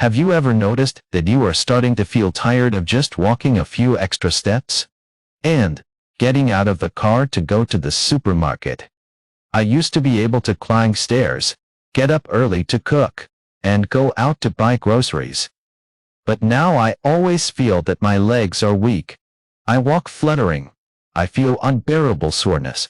Have you ever noticed that you are starting to feel tired of just walking a few extra steps? And getting out of the car to go to the supermarket. I used to be able to climb stairs, get up early to cook, and go out to buy groceries. But now I always feel that my legs are weak. I walk fluttering. I feel unbearable soreness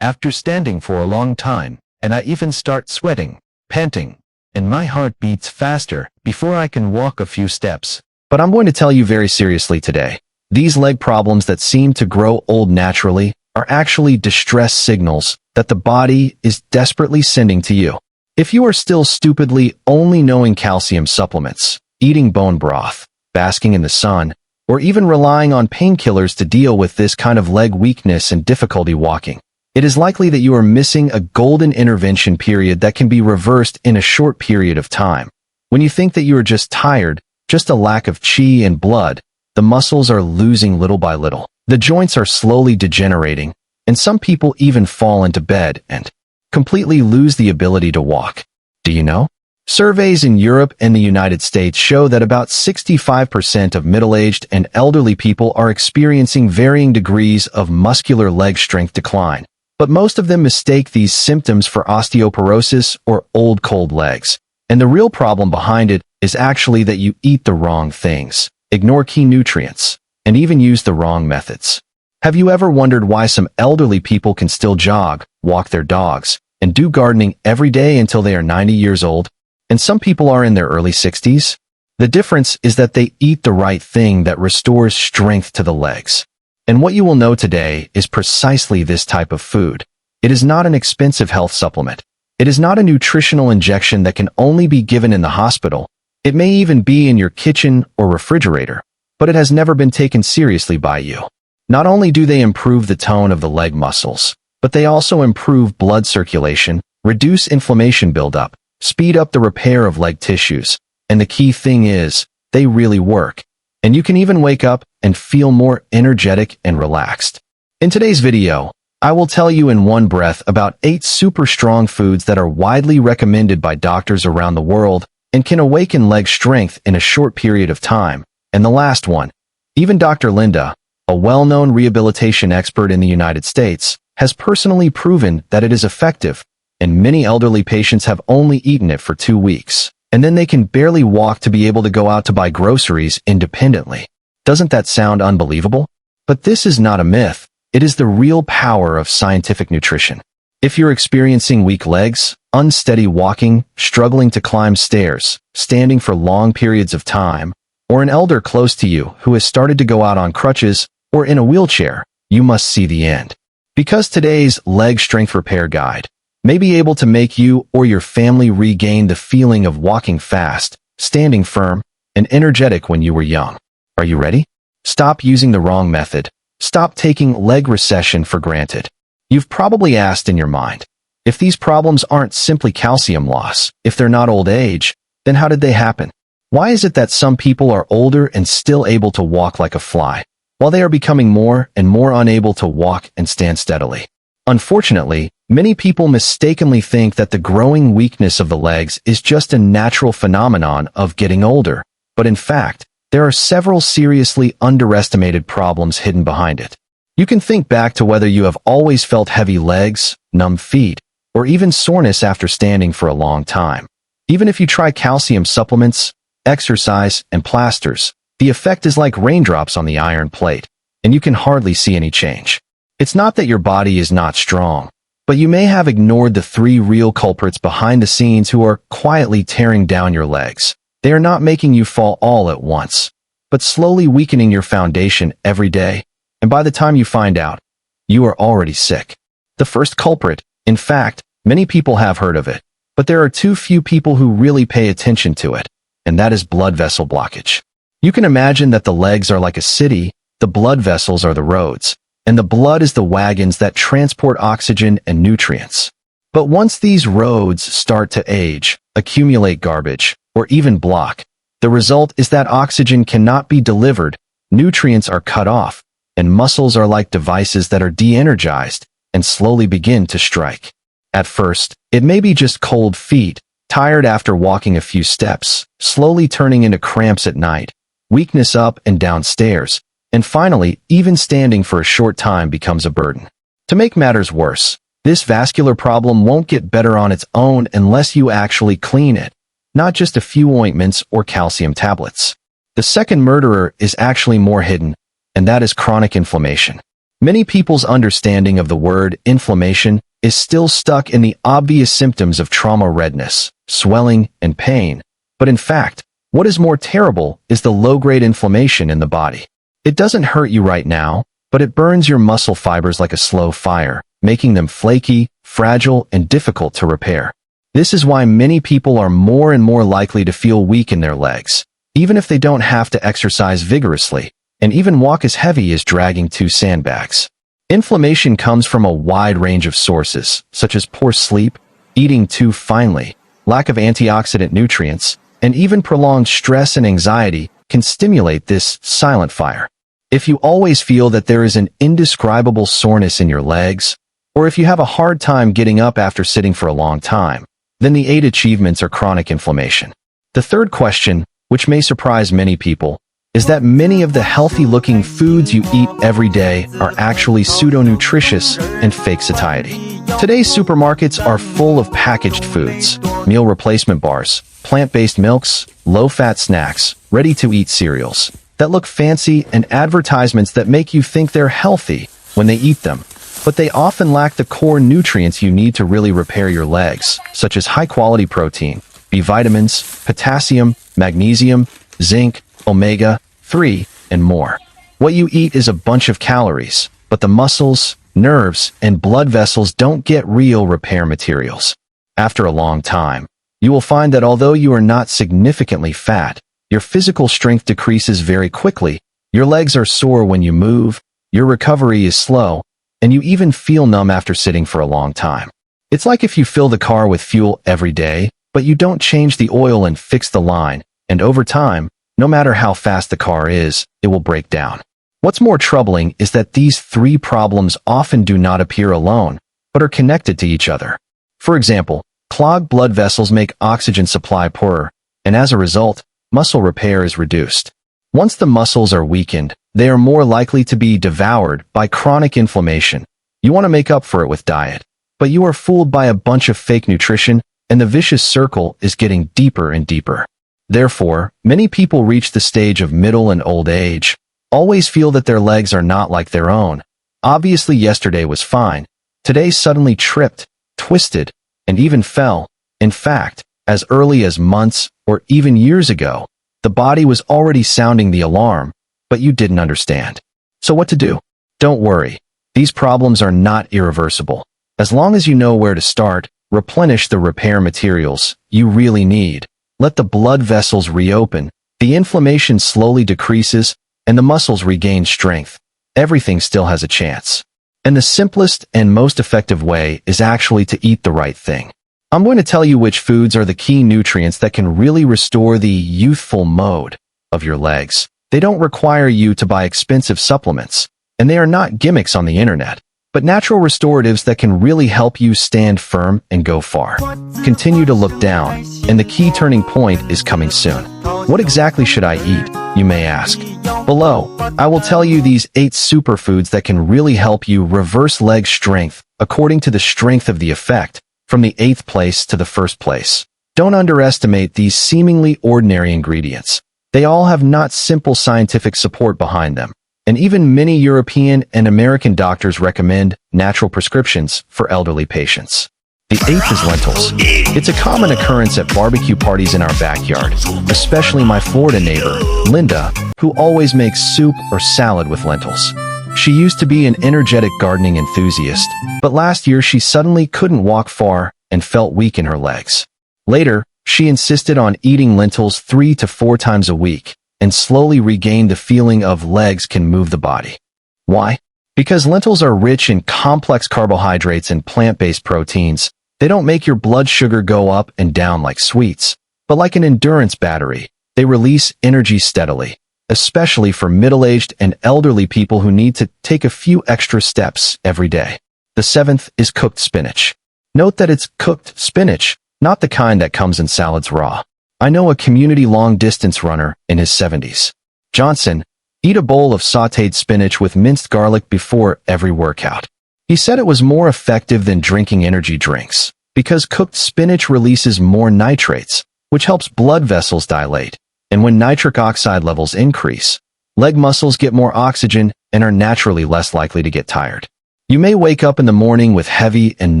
after standing for a long time, and I even start sweating, panting, and my heart beats faster before I can walk a few steps. But I'm going to tell you very seriously today. These leg problems that seem to grow old naturally are actually distress signals that the body is desperately sending to you. If you are still stupidly only knowing calcium supplements, eating bone broth, basking in the sun, or even relying on painkillers to deal with this kind of leg weakness and difficulty walking, it is likely that you are missing a golden intervention period that can be reversed in a short period of time. When you think that you are just tired, just a lack of qi and blood, the muscles are losing little by little. The joints are slowly degenerating, and some people even fall into bed and completely lose the ability to walk. Do you know? Surveys in Europe and the United States show that about 65% of middle-aged and elderly people are experiencing varying degrees of muscular leg strength decline. But most of them mistake these symptoms for osteoporosis or old cold legs. And the real problem behind it is actually that you eat the wrong things, ignore key nutrients, and even use the wrong methods. Have you ever wondered why some elderly people can still jog, walk their dogs, and do gardening every day until they are 90 years old, and some people are in their early 60s? The difference is that they eat the right thing that restores strength to the legs. And what you will know today is precisely this type of food. It is not an expensive health supplement. It is not a nutritional injection that can only be given in the hospital. It may even be in your kitchen or refrigerator, but it has never been taken seriously by you. Not only do they improve the tone of the leg muscles, but they also improve blood circulation, reduce inflammation buildup, speed up the repair of leg tissues, and the key thing is, they really work. And you can even wake up and feel more energetic and relaxed. In today's video, I will tell you in one breath about 8 super strong foods that are widely recommended by doctors around the world and can awaken leg strength in a short period of time. And the last one, even Dr. Linda, a well-known rehabilitation expert in the United States, has personally proven that it is effective, and many elderly patients have only eaten it for 2 weeks. And then they can barely walk to be able to go out to buy groceries independently. Doesn't that sound unbelievable? But this is not a myth. It is the real power of scientific nutrition. If you're experiencing weak legs, unsteady walking, struggling to climb stairs, standing for long periods of time, or an elder close to you who has started to go out on crutches or in a wheelchair, you must see the end. Because today's leg strength repair guide may be able to make you or your family regain the feeling of walking fast, standing firm, and energetic when you were young. Are you ready? Stop using the wrong method. Stop taking leg recession for granted. You've probably asked in your mind, if these problems aren't simply calcium loss, if they're not old age, then how did they happen? Why is it that some people are older and still able to walk like a fly, while they are becoming more and more unable to walk and stand steadily? Unfortunately, many people mistakenly think that the growing weakness of the legs is just a natural phenomenon of getting older, but in fact, there are several seriously underestimated problems hidden behind it. You can think back to whether you have always felt heavy legs, numb feet, or even soreness after standing for a long time. Even if you try calcium supplements, exercise, and plasters, the effect is like raindrops on the iron plate, and you can hardly see any change. It's not that your body is not strong, but you may have ignored the 3 real culprits behind the scenes who are quietly tearing down your legs. They are not making you fall all at once, but slowly weakening your foundation every day, and by the time you find out, you are already sick. The first culprit, in fact, many people have heard of it, but there are too few people who really pay attention to it, and that is blood vessel blockage. You can imagine that the legs are like a city, the blood vessels are the roads, and the blood is the wagons that transport oxygen and nutrients. But once these roads start to age, accumulate garbage, or even block, the result is that oxygen cannot be delivered, nutrients are cut off, and muscles are like devices that are de-energized and slowly begin to strike. At first, it may be just cold feet, tired after walking a few steps, slowly turning into cramps at night, weakness up and down stairs, and finally, even standing for a short time becomes a burden. To make matters worse, this vascular problem won't get better on its own unless you actually clean it, not just a few ointments or calcium tablets. The second murderer is actually more hidden, and that is chronic inflammation. Many people's understanding of the word inflammation is still stuck in the obvious symptoms of trauma: redness, swelling, and pain. But in fact, what is more terrible is the low-grade inflammation in the body. It doesn't hurt you right now, but it burns your muscle fibers like a slow fire, making them flaky, fragile, and difficult to repair. This is why many people are more and more likely to feel weak in their legs, even if they don't have to exercise vigorously, and even walk as heavy as dragging 2 sandbags. Inflammation comes from a wide range of sources, such as poor sleep, eating too finely, lack of antioxidant nutrients, and even prolonged stress and anxiety can stimulate this silent fire. If you always feel that there is an indescribable soreness in your legs, or if you have a hard time getting up after sitting for a long time, then the 8 achievements are chronic inflammation. The third question, which may surprise many people, is that many of the healthy-looking foods you eat every day are actually pseudo-nutritious and fake satiety. Today's supermarkets are full of packaged foods, meal replacement bars, plant-based milks, low-fat snacks, ready-to-eat cereals that look fancy, and advertisements that make you think they're healthy when they eat them, but they often lack the core nutrients you need to really repair your legs, such as high-quality protein, B vitamins, potassium, magnesium, zinc, omega-3, and more. What you eat is a bunch of calories, but the muscles, nerves, and blood vessels don't get real repair materials. After a long time, you will find that although you are not significantly fat, your physical strength decreases very quickly, your legs are sore when you move, your recovery is slow, and you even feel numb after sitting for a long time. It's like if you fill the car with fuel every day, but you don't change the oil and fix the line, and over time, no matter how fast the car is, it will break down. What's more troubling is that these 3 problems often do not appear alone, but are connected to each other. For example, clogged blood vessels make oxygen supply poorer, and as a result, muscle repair is reduced. Once the muscles are weakened, they are more likely to be devoured by chronic inflammation. You want to make up for it with diet, but you are fooled by a bunch of fake nutrition, and the vicious circle is getting deeper and deeper. Therefore, many people reach the stage of middle and old age, always feel that their legs are not like their own. Obviously yesterday was fine, today suddenly tripped, twisted, and even fell. In fact, as early as months or even years ago, the body was already sounding the alarm, but you didn't understand. So what to do? Don't worry. These problems are not irreversible. As long as you know where to start, replenish the repair materials you really need. Let the blood vessels reopen, the inflammation slowly decreases, and the muscles regain strength. Everything still has a chance. And the simplest and most effective way is actually to eat the right thing. I'm going to tell you which foods are the key nutrients that can really restore the youthful mode of your legs. They don't require you to buy expensive supplements, and they are not gimmicks on the internet, but natural restoratives that can really help you stand firm and go far. Continue to look down, and the key turning point is coming soon. What exactly should I eat, you may ask? Below, I will tell you these 8 superfoods that can really help you reverse leg strength according to the strength of the effect, from the 8th place to the 1st place. Don't underestimate these seemingly ordinary ingredients. They all have not simple scientific support behind them, and even many European and American doctors recommend natural prescriptions for elderly patients. The 8th is lentils. It's a common occurrence at barbecue parties in our backyard, especially my Florida neighbor, Linda, who always makes soup or salad with lentils. She used to be an energetic gardening enthusiast, but last year she suddenly couldn't walk far and felt weak in her legs. Later, she insisted on eating lentils 3 to 4 times a week and slowly regained the feeling of legs can move the body. Why? Because lentils are rich in complex carbohydrates and plant-based proteins. They don't make your blood sugar go up and down like sweets, but like an endurance battery, they release energy steadily, especially for middle-aged and elderly people who need to take a few extra steps every day. The 7th is cooked spinach. Note that it's cooked spinach, not the kind that comes in salads raw. I know a community long-distance runner in his 70s. Johnson, eat a bowl of sautéed spinach with minced garlic before every workout. He said it was more effective than drinking energy drinks, because cooked spinach releases more nitrates, which helps blood vessels dilate, and when nitric oxide levels increase, leg muscles get more oxygen and are naturally less likely to get tired. You may wake up in the morning with heavy and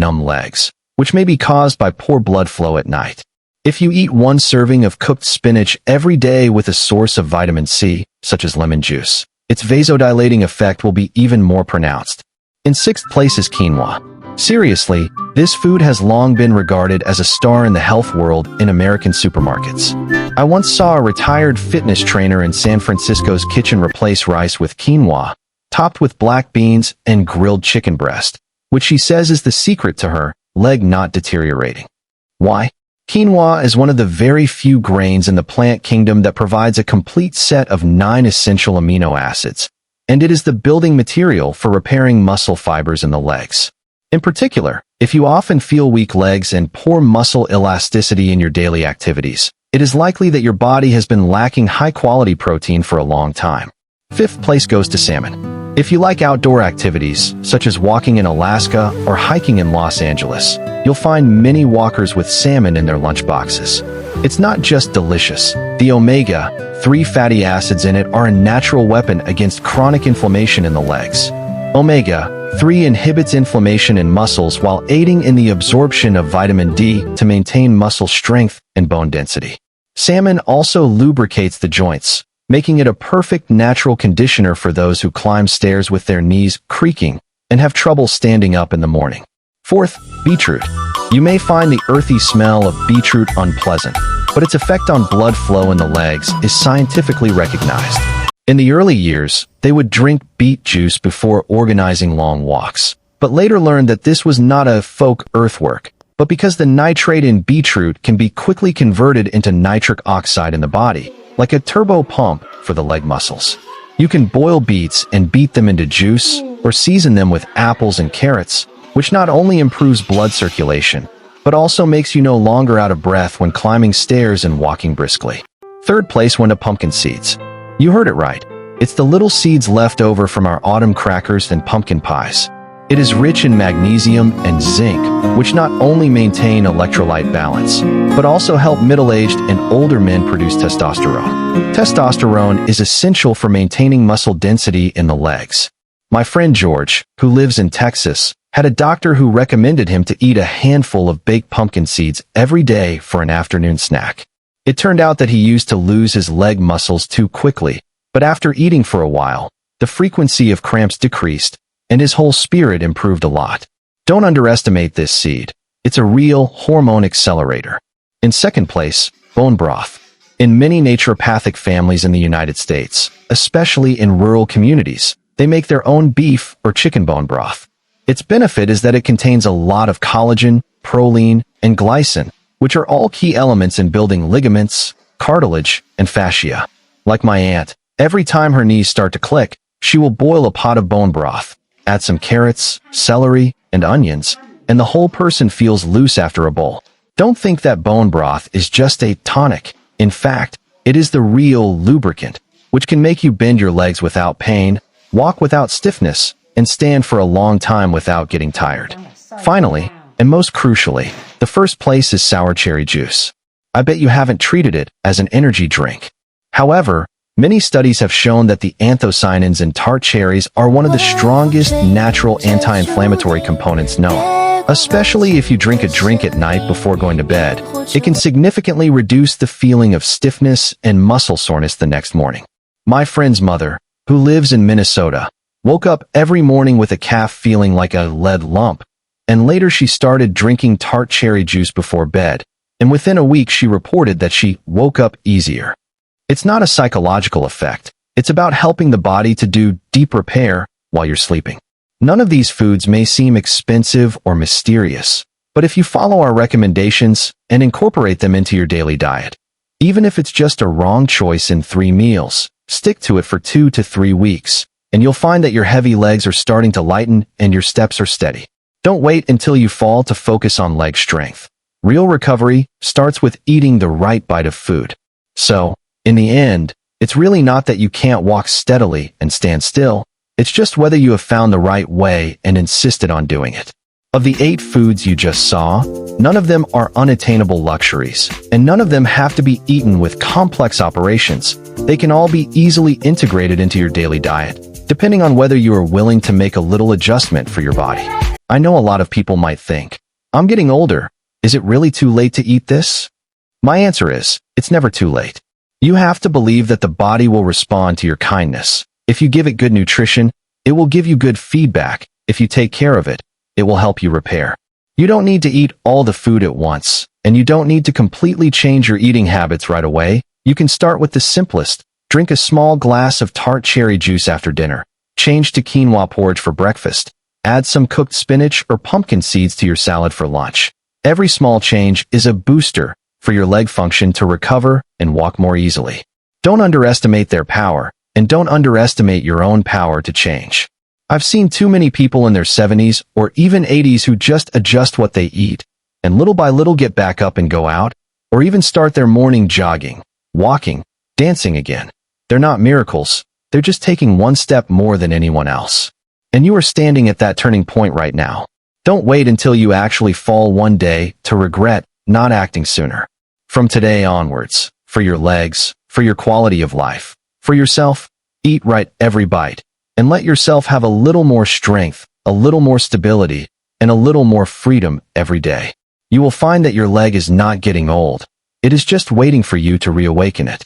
numb legs, which may be caused by poor blood flow at night. If you eat one serving of cooked spinach every day with a source of vitamin C, such as lemon juice, its vasodilating effect will be even more pronounced. In sixth place is quinoa. Seriously, this food has long been regarded as a star in the health world in American supermarkets. I once saw a retired fitness trainer in San Francisco's kitchen replace rice with quinoa, topped with black beans and grilled chicken breast, which she says is the secret to her leg not deteriorating. Why? Quinoa is one of the very few grains in the plant kingdom that provides a complete set of 9 essential amino acids, and it is the building material for repairing muscle fibers in the legs. In particular, if you often feel weak legs and poor muscle elasticity in your daily activities, it is likely that your body has been lacking high-quality protein for a long time. Fifth place goes to salmon. If you like outdoor activities, such as walking in Alaska or hiking in Los Angeles, you'll find many walkers with salmon in their lunchboxes. It's not just delicious. The omega-3 fatty acids in it are a natural weapon against chronic inflammation in the legs. Omega-3 inhibits inflammation in muscles while aiding in the absorption of vitamin D to maintain muscle strength and bone density. Salmon also lubricates the joints, making it a perfect natural conditioner for those who climb stairs with their knees creaking and have trouble standing up in the morning. Fourth, beetroot. You may find the earthy smell of beetroot unpleasant, but its effect on blood flow in the legs is scientifically recognized. In the early years, they would drink beet juice before organizing long walks, but later learned that this was not a folk earthwork, but because the nitrate in beetroot can be quickly converted into nitric oxide in the body, like a turbo pump for the leg muscles. You can boil beets and beat them into juice, or season them with apples and carrots, which not only improves blood circulation, but also makes you no longer out of breath when climbing stairs and walking briskly. Third place went to pumpkin seeds. You heard it right. It's the little seeds left over from our autumn crackers and pumpkin pies. It is rich in magnesium and zinc, which not only maintain electrolyte balance, but also help middle-aged and older men produce testosterone. Testosterone is essential for maintaining muscle density in the legs. My friend George, who lives in Texas, had a doctor who recommended him to eat a handful of baked pumpkin seeds every day for an afternoon snack. It turned out that he used to lose his leg muscles too quickly, but after eating for a while, the frequency of cramps decreased, and his whole spirit improved a lot. Don't underestimate this seed. It's a real hormone accelerator. In second place, bone broth. In many naturopathic families in the United States, especially in rural communities, they make their own beef or chicken bone broth. Its benefit is that it contains a lot of collagen, proline, and glycine, which are all key elements in building ligaments, cartilage, and fascia. Like my aunt, every time her knees start to click, she will boil a pot of bone broth, add some carrots, celery, and onions, and the whole person feels loose after a bowl. Don't think that bone broth is just a tonic. In fact, it is the real lubricant, which can make you bend your legs without pain, walk without stiffness, and stand for a long time without getting tired. Finally, and most crucially, the first place is sour cherry juice. I bet you haven't treated it as an energy drink. However, many studies have shown that the anthocyanins in tart cherries are one of the strongest natural anti-inflammatory components known. Especially if you drink a drink at night before going to bed, it can significantly reduce the feeling of stiffness and muscle soreness the next morning. My friend's mother, who lives in Minnesota, woke up every morning with a calf feeling like a lead lump, and later she started drinking tart cherry juice before bed, and within a week she reported that she woke up easier. It's not a psychological effect. It's about helping the body to do deep repair while you're sleeping. None of these foods may seem expensive or mysterious, but if you follow our recommendations and incorporate them into your daily diet, even if it's just a wrong choice in 3 meals, stick to it for 2 to 3 weeks, and you'll find that your heavy legs are starting to lighten and your steps are steady. Don't wait until you fall to focus on leg strength. Real recovery starts with eating the right bite of food. So, in the end, it's really not that you can't walk steadily and stand still. It's just whether you have found the right way and insisted on doing it. Of the 8 foods you just saw, none of them are unattainable luxuries, and none of them have to be eaten with complex operations. They can all be easily integrated into your daily diet, depending on whether you are willing to make a little adjustment for your body. I know a lot of people might think, I'm getting older. Is it really too late to eat this? My answer is, it's never too late. You have to believe that the body will respond to your kindness. If you give it good nutrition, it will give you good feedback. If you take care of it, it will help you repair. You don't need to eat all the food at once, and you don't need to completely change your eating habits right away. You can start with the simplest. Drink a small glass of tart cherry juice after dinner. Change to quinoa porridge for breakfast. Add some cooked spinach or pumpkin seeds to your salad for lunch. Every small change is a booster for your leg function to recover and walk more easily. Don't underestimate their power, and don't underestimate your own power to change. I've seen too many people in their 70s or even 80s who just adjust what they eat, and little by little get back up and go out, or even start their morning jogging, walking, dancing again. They're not miracles, they're just taking one step more than anyone else. And you are standing at that turning point right now. Don't wait until you actually fall one day to regret not acting sooner. From today onwards, for your legs, for your quality of life, for yourself, eat right every bite, and let yourself have a little more strength, a little more stability, and a little more freedom every day. You will find that your leg is not getting old. It is just waiting for you to reawaken it.